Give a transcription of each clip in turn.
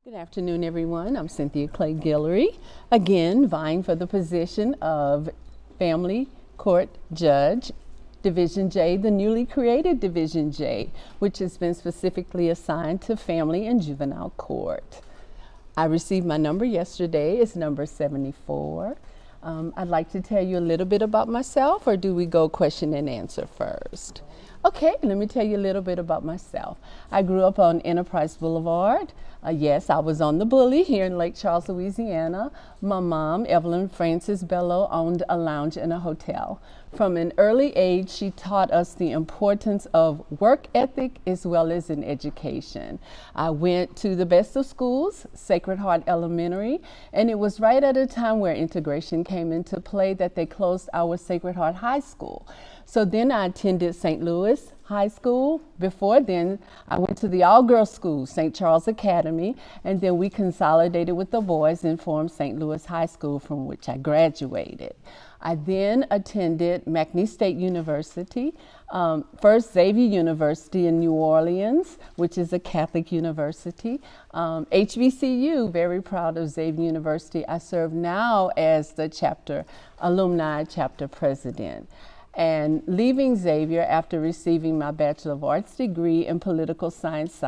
Good afternoon, everyone. I'm Cynthia Guillory, again vying for the position of Family Court Judge, Division J, the newly created Division J, which has been specifically assigned to Family and Juvenile Court. I received my number yesterday. It's number 74. I'd like to tell you a little bit about myself, or do we go question and answer first? Okay, let me tell you a little bit about myself. I grew up on Enterprise Boulevard. Yes, I was on the Bully here in Lake Charles, Louisiana. My mom, Evelyn Francis Bello, owned a lounge and a hotel. From an early age, she taught us the importance of work ethic as well as in education. I went to the best of schools, Sacred Heart Elementary, and it was right at a time where integration came into play that they closed our Sacred Heart High School. So then I attended St. Louis High School. Before then, I went to the all-girls school, St. Charles Academy, and then we consolidated with the boys and formed St. Louis High School, from which I graduated. I then attended McNeese State University, first Xavier University in New Orleans, which is a Catholic university. HBCU, very proud of Xavier University. I serve now as the alumni chapter president. And leaving Xavier after receiving my Bachelor of Arts degree in Political Science,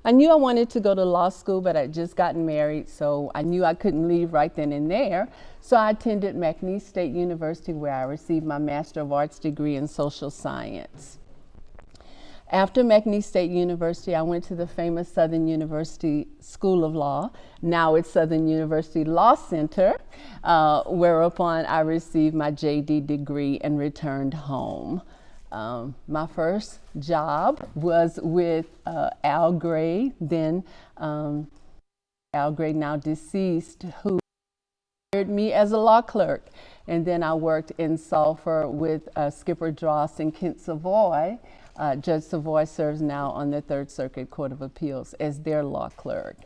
I knew I wanted to go to law school, but I'd just gotten married, so I knew I couldn't leave right then and there. So I attended McNeese State University, where I received my Master of Arts degree in Social Science. After McNeese State University, I went to the famous Southern University School of Law. Now it's Southern University Law Center, whereupon I received my JD degree and returned home. My first job was with Al Gray, then Al Gray, now deceased, who hired me as a law clerk. And then I worked in Sulphur with Skipper Dross and Kent Savoy. Judge Savoy serves now on the Third Circuit Court of Appeals as their law clerk.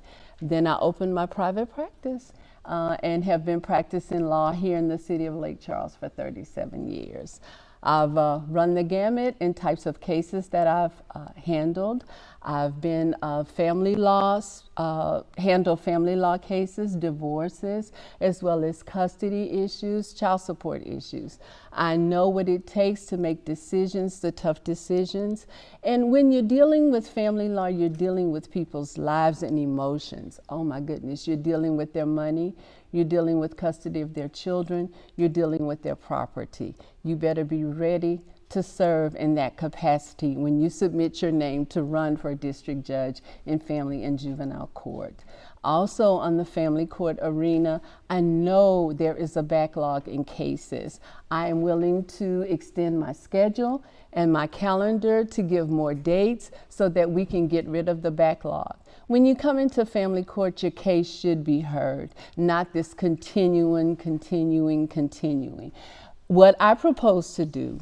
Then I opened my private practice and have been practicing law here in the city of Lake Charles for 37 years. I've run the gamut in types of cases that I've handled. I've been handled family law cases, divorces, as well as custody issues, child support issues. I know what it takes to make decisions, the tough decisions. And when you're dealing with family law, you're dealing with people's lives and emotions. Oh my goodness, you're dealing with their money, you're dealing with custody of their children, you're dealing with their property. You better be ready to serve in that capacity when you submit your name to run for a district judge in family and juvenile court. Also on the family court arena, I know there is a backlog in cases. I am willing to extend my schedule and my calendar to give more dates so that we can get rid of the backlog. When you come into family court, your case should be heard, not this continuing. What I propose to do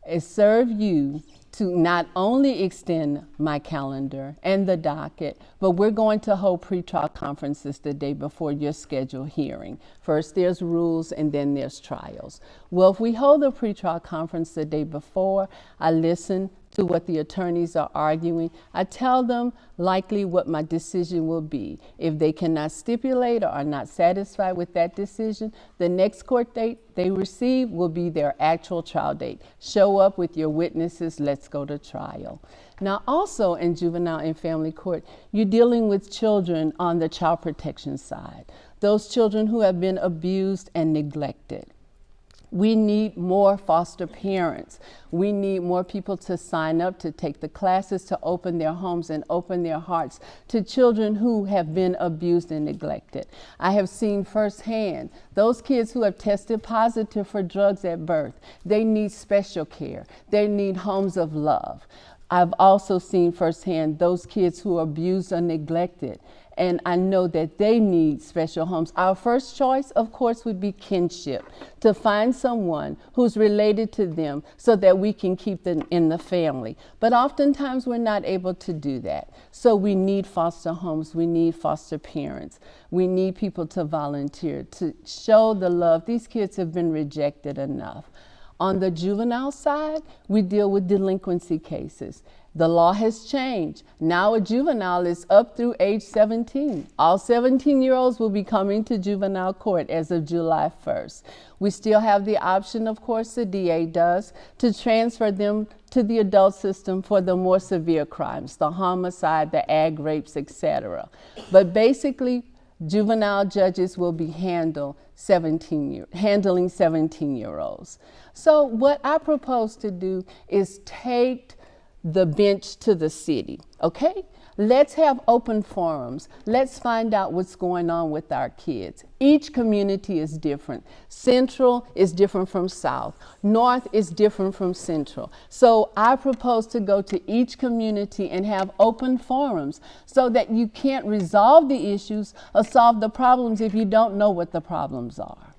is serve you to not only extend my calendar and the docket, but we're going to hold pretrial conferences the day before your scheduled hearing. First there's rules and then there's trials. Well, if we hold a pretrial conference the day before, I listen to what the attorneys are arguing. I tell them likely what my decision will be. If they cannot stipulate or are not satisfied with that decision, the next court date they receive will be their actual trial date. Show up with your witnesses, let's go to trial. Now also in juvenile and family court, you're dealing with children on the child protection side. Those children who have been abused and neglected. We need more foster parents. We need more people to sign up, to take the classes, to open their homes and open their hearts to children who have been abused and neglected. I have seen firsthand those kids who have tested positive for drugs at birth. They need special care. They need homes of love. I've also seen firsthand those kids who are abused or neglected, and I know that they need special homes. Our first choice, of course, would be kinship, to find someone who's related to them so that we can keep them in the family. But oftentimes we're not able to do that. So we need foster homes, we need foster parents, we need people to volunteer, to show the love. These kids have been rejected enough. On the juvenile side, we deal with delinquency cases. The law has changed. Now a juvenile is up through age 17. All 17-year-olds will be coming to juvenile court as of July 1st. We still have the option, of course, the DA does, to transfer them to the adult system for the more severe crimes, the homicide, the ag rapes, etc. But basically, juvenile judges will be handling 17-year-olds. So what I propose to do is take the bench to the city, okay? Let's have open forums. Let's find out what's going on with our kids. Each community is different. Central is different from South. North is different from Central. So I propose to go to each community and have open forums so that you can't resolve the issues or solve the problems if you don't know what the problems are.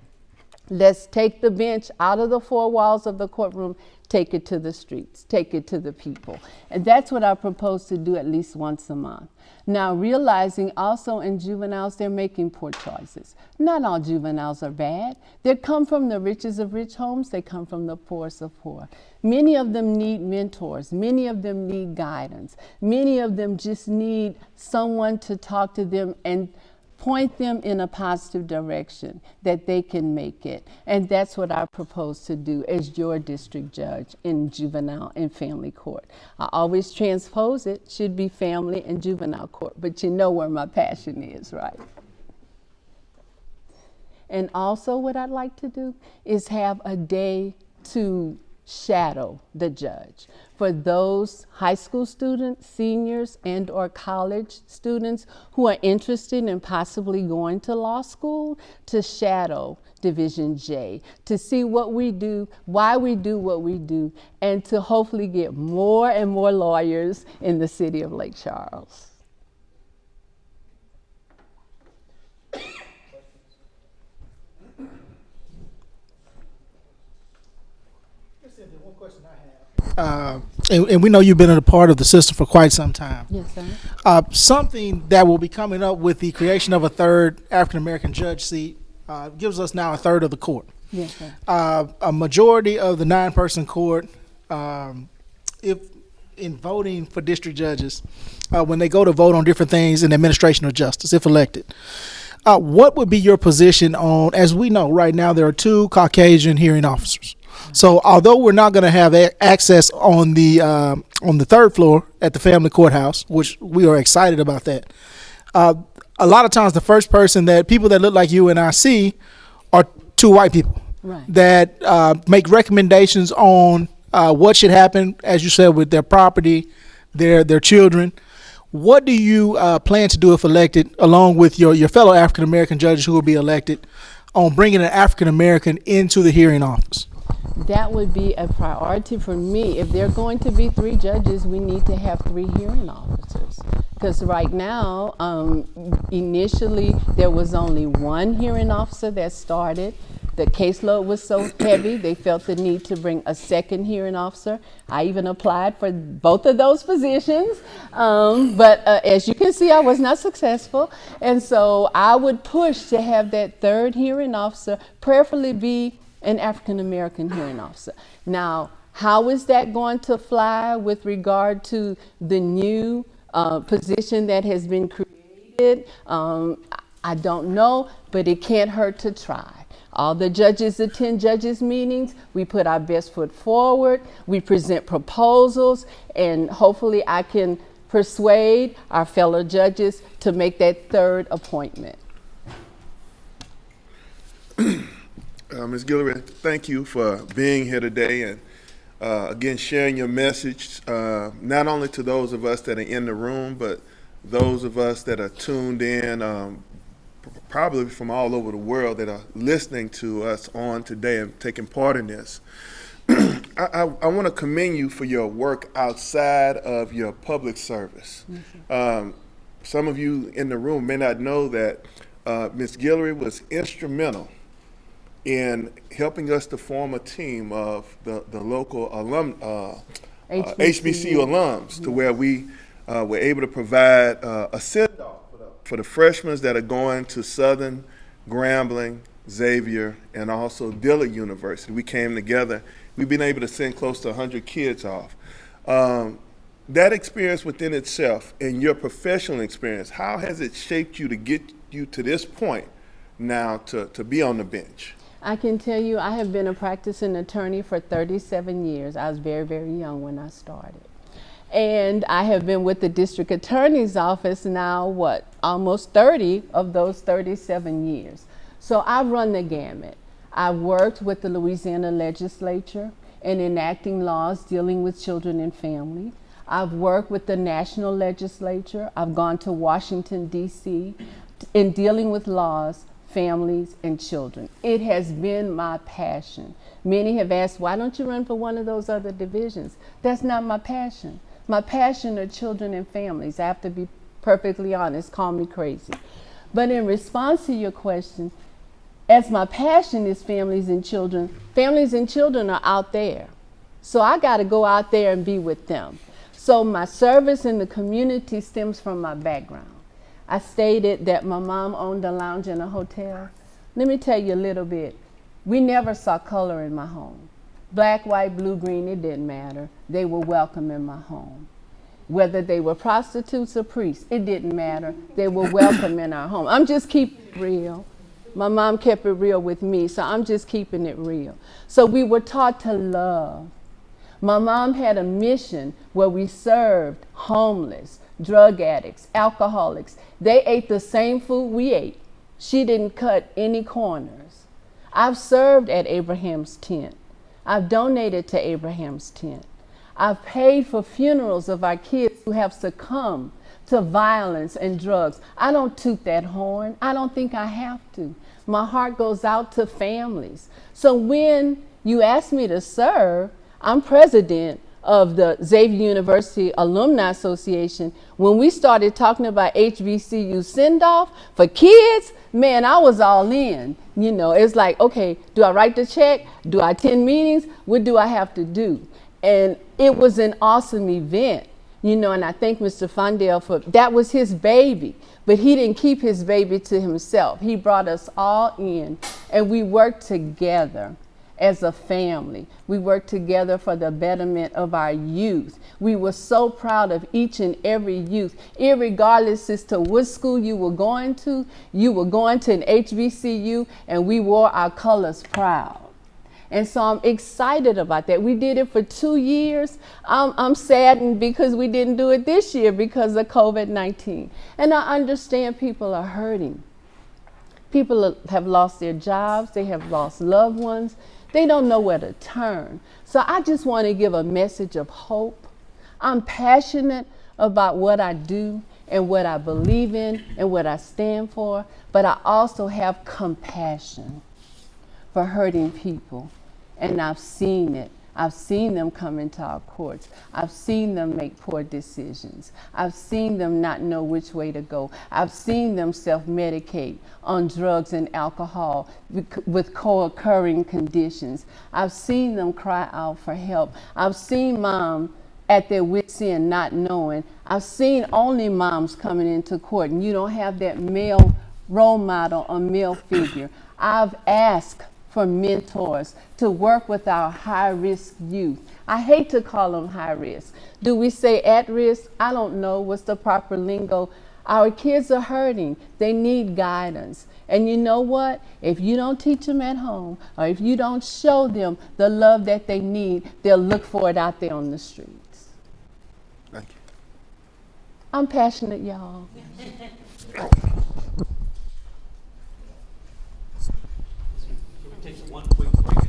Let's take the bench out of the four walls of the courtroom, take it to the streets, take it to the people. And that's what I propose to do at least once a month. Now, realizing also in juveniles, they're making poor choices. Not all juveniles are bad. They come from the richest of rich homes. They come from the poorest of poor. Many of them need mentors. Many of them need guidance. Many of them just need someone to talk to them and point them in a positive direction that they can make it. And that's what I propose to do as your district judge in juvenile and family court. I always transpose it, should be family and juvenile court, but you know where my passion is, right? And also what I'd like to do is have a day to shadow the judge. For those high school students, seniors, and or college students who are interested in possibly going to law school, to shadow Division J, to see what we do, why we do what we do, and to hopefully get more and more lawyers in the city of Lake Charles. One question I have, and we know you've been a part of the system for quite some time. Yes, sir. Something that will be coming up with the creation of a third African American judge seat gives us now a third of the court. Yes, sir. A majority of the 9-person court, if in voting for district judges, when they go to vote on different things in the administration of justice, if elected, what would be your position on, as we know right now there are 2 Caucasian hearing officers. So although we're not going to have access on the 3rd floor at the family courthouse, which we are excited about that, a lot of times the first person that people that look like you and I see are 2 white people, right, that make recommendations on what should happen, as you said, with their property, their children. What do you plan to do if elected, along with your fellow African American judges who will be elected, on bringing an African American into the hearing office? That would be a priority for me. If there are going to be 3 judges, we need to have 3 hearing officers. Because right now, initially, there was only 1 hearing officer that started. The caseload was so heavy, they felt the need to bring a 2nd hearing officer. I even applied for both of those positions. But as you can see, I was not successful. And so I would push to have that 3rd hearing officer prayerfully be an African American hearing officer. Now, how is that going to fly with regard to the new position that has been created? I don't know, but it can't hurt to try. All the judges attend judges' meetings. We put our best foot forward. We present proposals, and hopefully I can persuade our fellow judges to make that 3rd appointment. Ms. Guillory, thank you for being here today and again sharing your message, not only to those of us that are in the room, but those of us that are tuned in, probably from all over the world, that are listening to us on today and taking part in this. I want to commend you for your work outside of your public service. Mm-hmm. Some of you in the room may not know that Ms. Guillory was instrumental in helping us to form a team of the local HBCU alums, to where we were able to provide a send-off for the freshmen that are going to Southern, Grambling, Xavier, and also Dillard University. We came together we've been able to send close to 100 kids off. That experience within itself and your professional experience, how has it shaped you to get you to this point now to be on the bench? I can tell you I have been a practicing attorney for 37 years. I was very, very young when I started. And I have been with the district attorney's office now, almost 30 of those 37 years. So I've run the gamut. I've worked with the Louisiana legislature in enacting laws dealing with children and family. I've worked with the national legislature. I've gone to Washington, D.C. in dealing with laws, families, and children. It has been my passion. Many have asked, why don't you run for one of those other divisions? That's not my passion. My passion are children and families. I have to be perfectly honest, call me crazy. But in response to your question, as my passion is families and children are out there. So I got to go out there and be with them. So my service in the community stems from my background. I stated that my mom owned a lounge in a hotel. Let me tell you a little bit. We never saw color in my home. Black, white, blue, green, it didn't matter. They were welcome in my home. Whether they were prostitutes or priests, it didn't matter. They were welcome in our home. I'm just keeping it real. My mom kept it real with me, so I'm just keeping it real. So we were taught to love. My mom had a mission where we served homeless, drug addicts, alcoholics. They ate the same food we ate. She didn't cut any corners. I've served at Abraham's tent. I've donated to Abraham's tent. I've paid for funerals of our kids who have succumbed to violence and drugs. I don't toot that horn. I don't think I have to. My heart goes out to families. So when you ask me to serve, I'm president of the Xavier University Alumni Association. When we started talking about HBCU send-off for kids, man, I was all in. You know, it's like, okay, do I write the check? Do I attend meetings? What do I have to do? And it was an awesome event, you know, and I thank Mr. Fondell for, that was his baby, but he didn't keep his baby to himself. He brought us all in and we worked together as a family. We worked together for the betterment of our youth. We were so proud of each and every youth, irregardless as to what school you were going to an HBCU, and we wore our colors proud. And so I'm excited about that. We did it for 2 years. I'm saddened because we didn't do it this year because of COVID-19. And I understand people are hurting. People have lost their jobs. They have lost loved ones. They don't know where to turn. So I just want to give a message of hope. I'm passionate about what I do and what I believe in and what I stand for, but I also have compassion for hurting people. And I've seen it. I've seen them come into our courts. I've seen them make poor decisions. I've seen them not know which way to go. I've seen them self-medicate on drugs and alcohol with co-occurring conditions. I've seen them cry out for help. I've seen mom at their wits' end not knowing. I've seen only moms coming into court and you don't have that male role model or male figure. I've asked for mentors to work with our high-risk youth. I hate to call them high risk. Do we say at risk? I don't know what's the proper lingo. Our kids are hurting. They need guidance. And you know what? If you don't teach them at home, or if you don't show them the love that they need, they'll look for it out there on the streets. Thank you. I'm passionate, y'all. Take one quick break.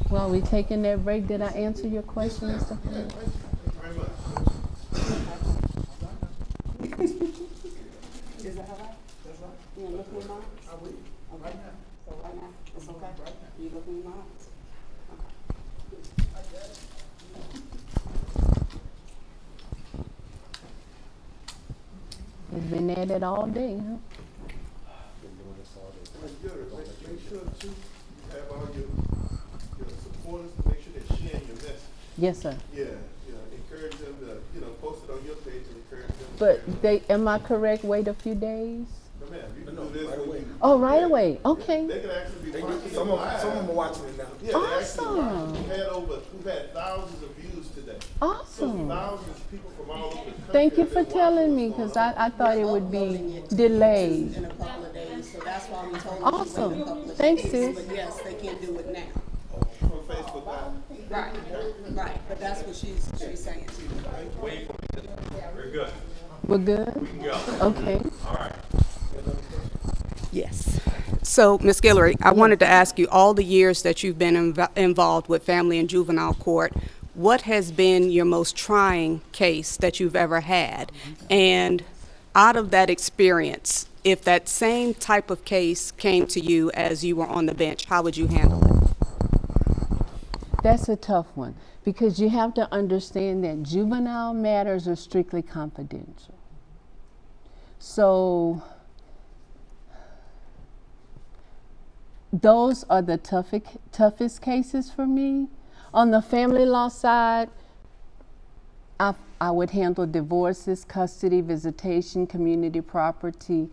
While we're taking that break, did I answer your question, Mr. Flynn? Is that all right? That's right. You look in my eyes? I will. Okay. Right now. So right now, it's okay? Right now. You look in my eyes? We've been at it all day, huh? Make sure too, you have all your supporters, make sure they're sharing your message. Yes, sir. Yeah, encourage them to, post it on your page and encourage them. But am I correct, wait a few days? No, ma'am, you can do this when you. Oh, right away. Okay. They could actually be watching. Some of them are watching it now. Yeah, they actually Awesome. we've had thousands of views today. Awesome. Thousands of people from all over the country. Thank you have for been telling me, because I thought it would be delayed. In a couple of days, so that's why we told them Awesome. to wait a couple of Thanks, days. sis. But yes, they can't do it now. from Facebook Live. Right, right, but that's what she's saying. Wait for me. Very good. We're good? We can go. Okay. All right. Yes. So, Ms. Guillory, I wanted to ask you, all the years that you've been involved with family and juvenile court, what has been your most trying case that you've ever had? And out of that experience, if that same type of case came to you as you were on the bench, how would you handle it? That's a tough one, because you have to understand that juvenile matters are strictly confidential. So those are the toughest cases for me. On the family law side, I would handle divorces, custody, visitation, community property,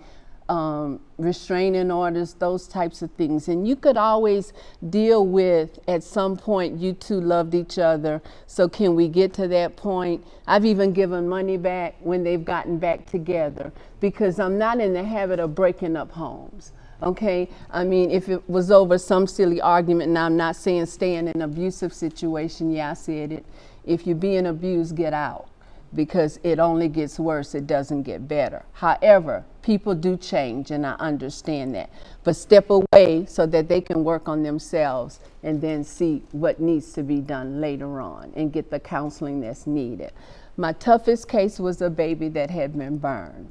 restraining orders, those types of things. And you could always deal with, at some point, you two loved each other, so can we get to that point? I've even given money back when they've gotten back together, because I'm not in the habit of breaking up homes. Okay, I mean, if it was over some silly argument, and I'm not saying stay in an abusive situation, yeah, I said it. If you're being abused, get out, because it only gets worse, it doesn't get better. However, people do change, and I understand that. But step away so that they can work on themselves and then see what needs to be done later on and get the counseling that's needed. My toughest case was a baby that had been burned,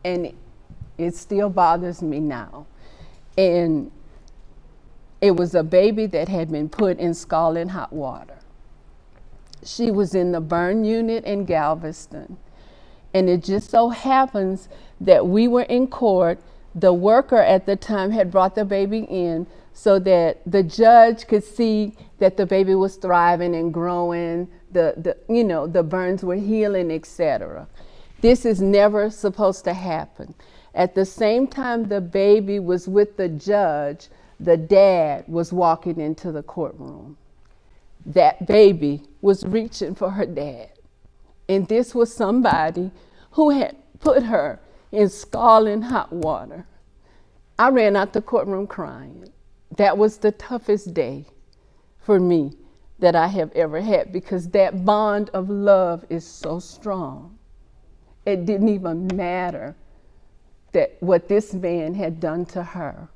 and it still bothers me now. And it was a baby that had been put in scalding hot water. She was in the burn unit in Galveston. And it just so happens that we were in court. The worker at the time had brought the baby in so that the judge could see that the baby was thriving and growing, the burns were healing, etc. This is never supposed to happen. At the same time the baby was with the judge, the dad was walking into the courtroom. That baby was reaching for her dad. And this was somebody who had put her in scalding hot water. I ran out the courtroom crying. That was the toughest day for me that I have ever had, because that bond of love is so strong. It didn't even matter that what this man had done to her.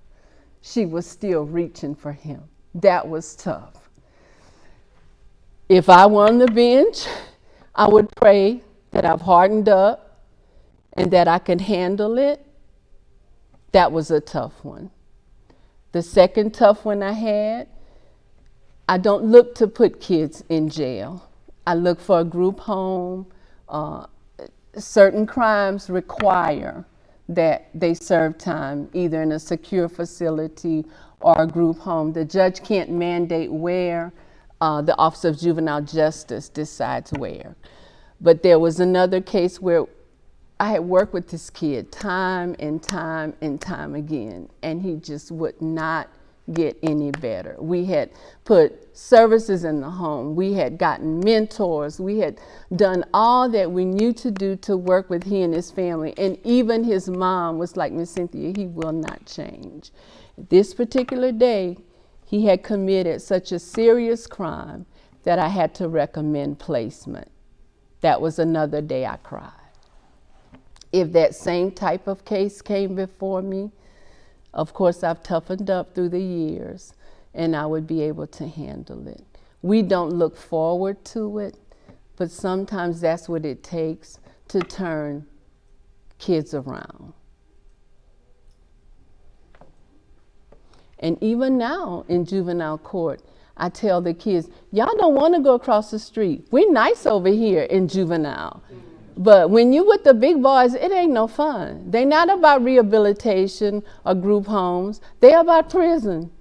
She was still reaching for him. That was tough. If I were on the bench, I would pray that I've hardened up and that I can handle it. That was a tough one. The second tough one I had, I don't look to put kids in jail. I look for a group home. Certain crimes require that they serve time, either in a secure facility or a group home. The judge can't mandate where. The Office of Juvenile Justice decides where. But there was another case where I had worked with this kid time and time and time again, and he just would not get any better. We had put services in the home. We had gotten mentors. We had done all that we knew to do to work with he and his family. And even his mom was like, Miss Cynthia, he will not change. This particular day, he had committed such a serious crime that I had to recommend placement. That was another day I cried. If that same type of case came before me, of course I've toughened up through the years and I would be able to handle it. We don't look forward to it, but sometimes that's what it takes to turn kids around. And even now in juvenile court, I tell the kids, y'all don't want to go across the street. We're nice over here in juvenile. But when you with the big boys, it ain't no fun. They're not about rehabilitation or group homes. They're about prison.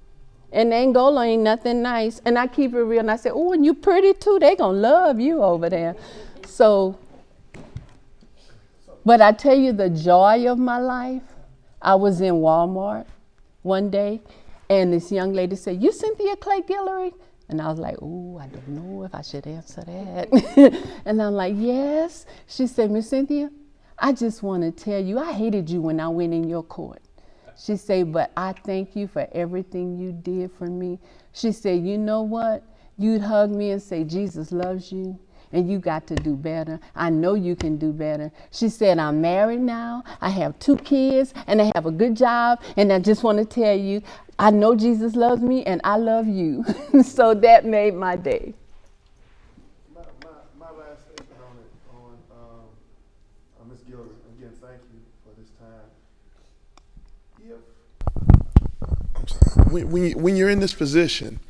And Angola ain't nothing nice. And I keep it real and I say, oh, and you pretty too. They gonna love you over there. So, but I tell you the joy of my life, I was in Walmart one day, and this young lady said, "You Cynthia Clay Guillory?" And I was like, "Oh, I don't know if I should answer that." And I'm like, "Yes." She said, "Miss Cynthia, I just want to tell you, I hated you when I went in your court." She said, "But I thank you for everything you did for me." She said, "You know what? You'd hug me and say, 'Jesus loves you, and you got to do better. I know you can do better.'" She said, "I'm married now. I have 2 kids, and I have a good job. And I just want to tell you, I know Jesus loves me, and I love you." So that made my day. My last statement on it, on Ms. Guillory, again, thank you for this time. I'm sorry. When you're in this position,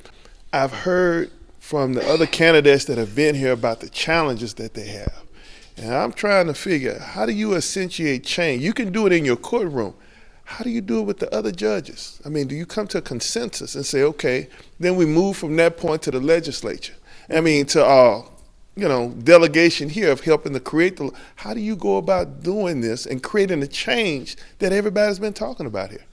I've heard from the other candidates that have been here about the challenges that they have. And I'm trying to figure, how do you accentuate change? You can do it in your courtroom. How do you do it with the other judges? I mean, do you come to a consensus and say, okay, then we move from that point to the legislature? I mean, to, delegation here of helping to create the, how do you go about doing this and creating the change that everybody's been talking about here?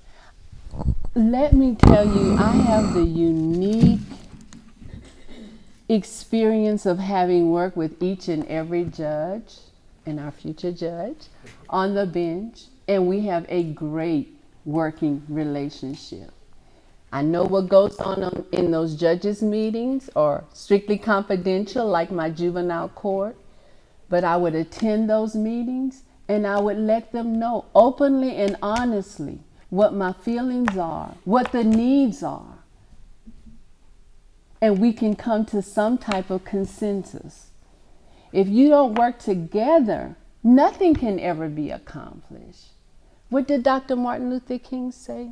Let me tell you, I have the unique experience of having worked with each and every judge and our future judge on the bench, and we have a great working relationship. I know what goes on in those judges' meetings are strictly confidential, like my juvenile court, but I would attend those meetings and I would let them know openly and honestly what my feelings are, what the needs are. And we can come to some type of consensus. If you don't work together, nothing can ever be accomplished. What did Dr. Martin Luther King say?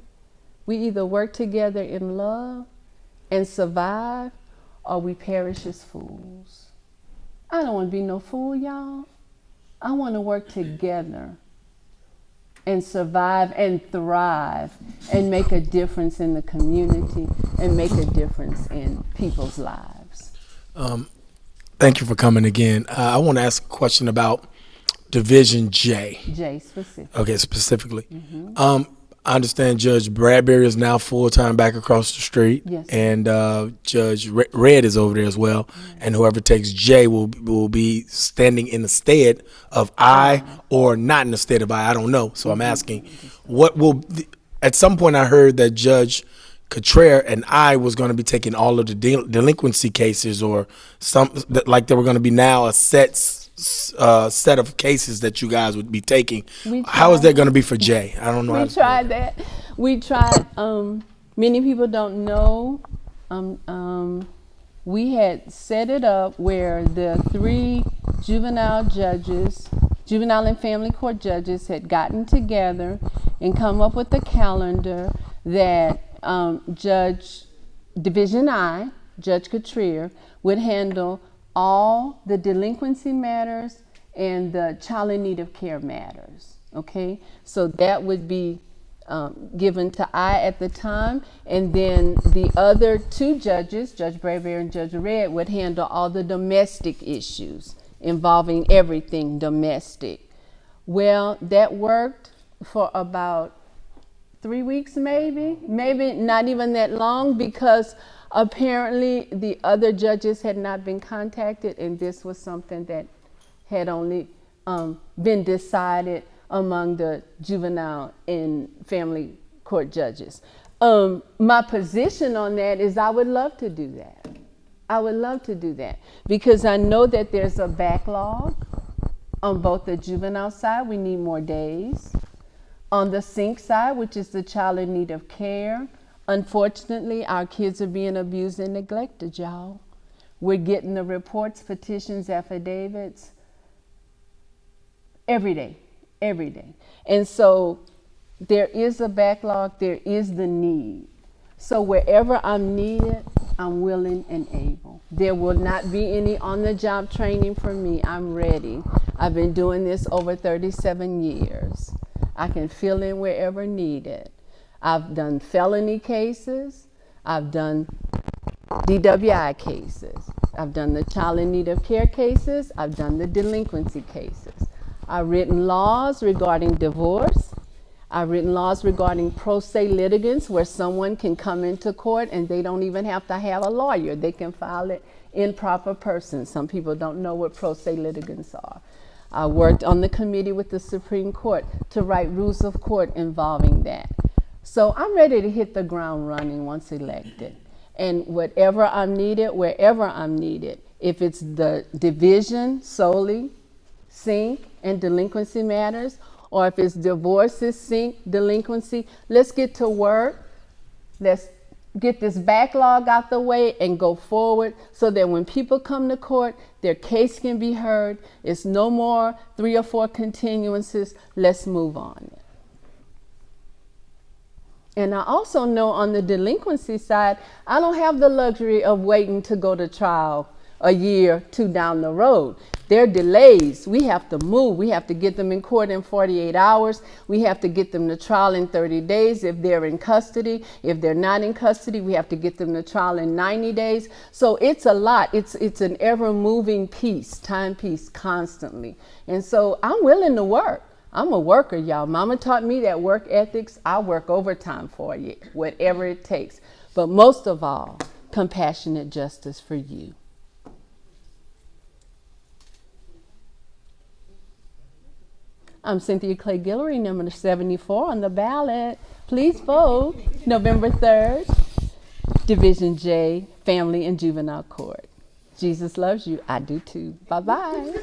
We either work together in love and survive, or we perish as fools. I don't want to be no fool, y'all. I want to work together and survive and thrive and make a difference in the community and make a difference in people's lives. Thank you for coming again. I want to ask a question about Division J. J specific. Okay, specifically. Mm-hmm. I understand Judge Bradbury is now full-time back across the street. Yes. And Judge Red is over there as well. Mm-hmm. And whoever takes J will be standing in the stead of I, or not in the stead of I don't know. So I'm asking, at some point I heard that Judge Cottrell and I was going to be taking all of the delinquency cases, or like there were going to be now a set of cases that you guys would be taking. How is that going to be for Jay? I don't know. We tried that. We tried. Many people don't know. We had set it up where the 3 juvenile judges, juvenile and family court judges, had gotten together and come up with a calendar that Division I, Judge Cottrell, would handle all the delinquency matters and the child in need of care matters, okay? So that would be given to I at the time, and then the other 2 judges, Judge Bradbury and Judge Red, would handle all the domestic issues involving everything domestic. Well, that worked for about 3 weeks, maybe not even that long, because apparently the other judges had not been contacted, and this was something that had only been decided among the juvenile and family court judges. My position on that is I would love to do that. I would love to do that because I know that there's a backlog on both the juvenile side. We need more days. On the SINC side, which is the child in need of care, unfortunately, our kids are being abused and neglected, y'all. We're getting the reports, petitions, affidavits every day. And so there is a backlog, there is the need. So wherever I'm needed, I'm willing and able. There will not be any on-the-job training for me. I'm ready. I've been doing this over 37 years. I can fill in wherever needed. I've done felony cases. I've done DWI cases. I've done the child in need of care cases. I've done the delinquency cases. I've written laws regarding divorce. I've written laws regarding pro se litigants, where someone can come into court and they don't even have to have a lawyer. They can file it in proper person. Some people don't know what pro se litigants are. I worked on the committee with the Supreme Court to write rules of court involving that. So I'm ready to hit the ground running once elected. And whatever I'm needed, wherever I'm needed, if it's the division solely, sync, and delinquency matters, or if it's divorces, sync, delinquency, let's get to work. Let's get this backlog out the way and go forward so that when people come to court, their case can be heard. It's no more 3 or 4 continuances. Let's move on. And I also know on the delinquency side, I don't have the luxury of waiting to go to trial a year, 2 down the road. There are delays. We have to move. We have to get them in court in 48 hours. We have to get them to trial in 30 days if they're in custody. If they're not in custody, we have to get them to trial in 90 days. So it's a lot. It's an ever-moving piece, timepiece constantly. And so I'm willing to work. I'm a worker, y'all. Mama taught me that work ethics. I work overtime for you, whatever it takes. But most of all, compassionate justice for you. I'm Cynthia Guillory, number 74 on the ballot. Please vote November 3rd, Division J, Family and Juvenile Court. Jesus loves you. I do too. Bye-bye.